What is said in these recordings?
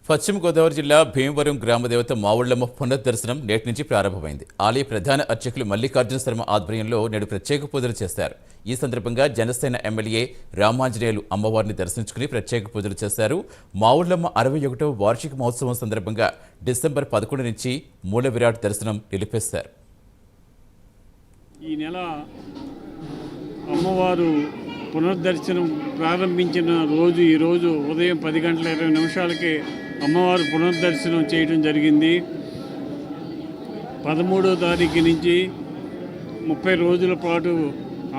పశ్చిమ గోదావరి జిల్లా భీమవరం గ్రామదేవత మావుళ్లమ్మ పునర్దర్శనం నేటి నుంచి ప్రారంభమైంది. ఆలయ ప్రధాన అర్చకులు మల్లికార్జున శర్మ ఆధ్వర్యంలో నేడు ప్రత్యేక పూజలు చేశారు. ఈ సందర్భంగా జనసేన ఎమ్మెల్యే రామాంజనేయులు అమ్మవారిని దర్శించుకుని ప్రత్యేక పూజలు చేశారు. మావుళ్లమ్మ 61వ వార్షిక మహోత్సవం సందర్భంగా డిసెంబర్ 11 నుంచి మూల విరాట్ దర్శనం నిలిపేశారు. ఈ నెల అమ్మవారు పునర్దర్శనం ప్రారంభించిన రోజు ఈరోజు ఉదయం 10:20 అమ్మవారు పునర్దర్శనం చేయడం జరిగింది. 13వ తారీఖు నుంచి 30 రోజుల పాటు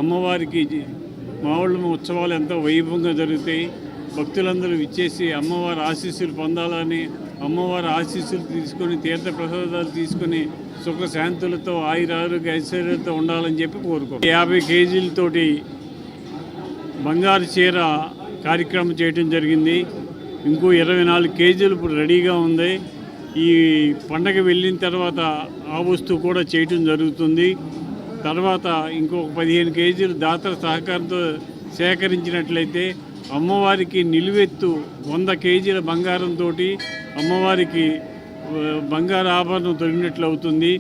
అమ్మవారికి మావుళ్ళమ్మ ఉత్సవాలు ఎంతో వైభవంగా జరుగుతాయి. భక్తులందరూ విచ్చేసి అమ్మవారి ఆశీస్సులు పొందాలని, అమ్మవారి ఆశీస్సులు తీసుకొని తీర్థ ప్రసాదాలు తీసుకొని సుఖశాంతులతో ఆయురారోగ్య ఐశ్వర్యాలతో ఉండాలని చెప్పి కోరుకో. 50 కేజీలతోటి బంగారు చీర కార్యక్రమం చేయడం జరిగింది. ఇంకో 24 కేజీలు ఇప్పుడు రెడీగా ఉంది. ఈ పండగ వెళ్ళిన తర్వాత ఆ వస్తువు కూడా చేయటం జరుగుతుంది. తర్వాత ఇంకొక 15 కేజీలు దాతల సహకారంతో సేకరించినట్లయితే అమ్మవారికి నిలువెత్తు 100 కేజీల బంగారంతో అమ్మవారికి బంగారు ఆభరణం తొడిగినట్లు అవుతుంది.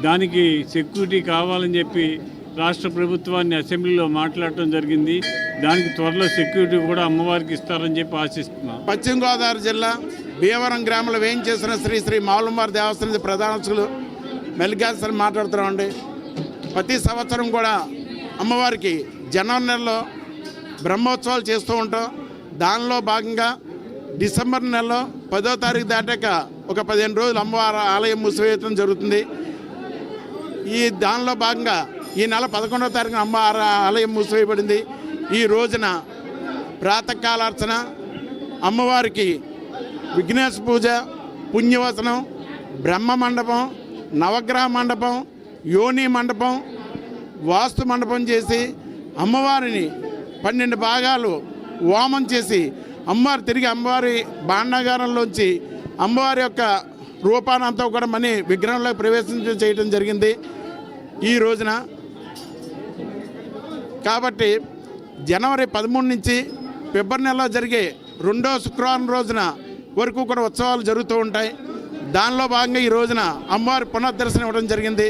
దానికి సెక్యూరిటీ కావాలని చెప్పి రాష్ట్ర ప్రభుత్వాన్ని అసెంబ్లీలో మాట్లాడటం జరిగింది. దానికి త్వరలో సెక్యూరిటీ కూడా అమ్మవారికి ఇస్తారని చెప్పి ఆశిస్తున్నాం. పశ్చిమ గోదావరి జిల్లా భీమవరం గ్రామంలో వేయించేసిన శ్రీ శ్రీ మావులమ్మ దేవస్థానం ప్రధాన అర్చకులు మల్లికార్జున మాట్లాడుతున్నామండి. ప్రతి సంవత్సరం కూడా అమ్మవారికి జనవరి నెలలో బ్రహ్మోత్సవాలు చేస్తూ ఉంటాం. దానిలో భాగంగా డిసెంబర్ నెలలో 10వ తారీఖు దాటాక ఒక 15 రోజులు అమ్మవారి ఆలయం మూసివేయటం జరుగుతుంది. దానిలో భాగంగా ఈ నెల 11వ తారీఖున అమ్మవారి ఆలయం మూసివేయబడింది. ఈ రోజున ప్రాతకాలార్చన, అమ్మవారికి విఘ్నేశ్వర పూజ, పుణ్యవసనం, బ్రహ్మ మండపం, నవగ్రహ మండపం, యోని మండపం, వాస్తు మండపం చేసి అమ్మవారిని 12 భాగాలు హోమం చేసి అమ్మవారు తిరిగి అమ్మవారి భాండాగారంలోంచి అమ్మవారి యొక్క రూపానంతా కూడా మనీ విగ్రహంలో ప్రవేశించడం చేయడం జరిగింది ఈ రోజున. కాబట్టి జనవరి 13 నుంచి ఫిబ్రవరి నెలలో జరిగే 2వ శుక్రవారం రోజున వరకు కూడా ఉత్సవాలు జరుగుతూ ఉంటాయి. దానిలో భాగంగా ఈ రోజున అమ్మవారి పునర్దర్శనం ఇవ్వడం జరిగింది.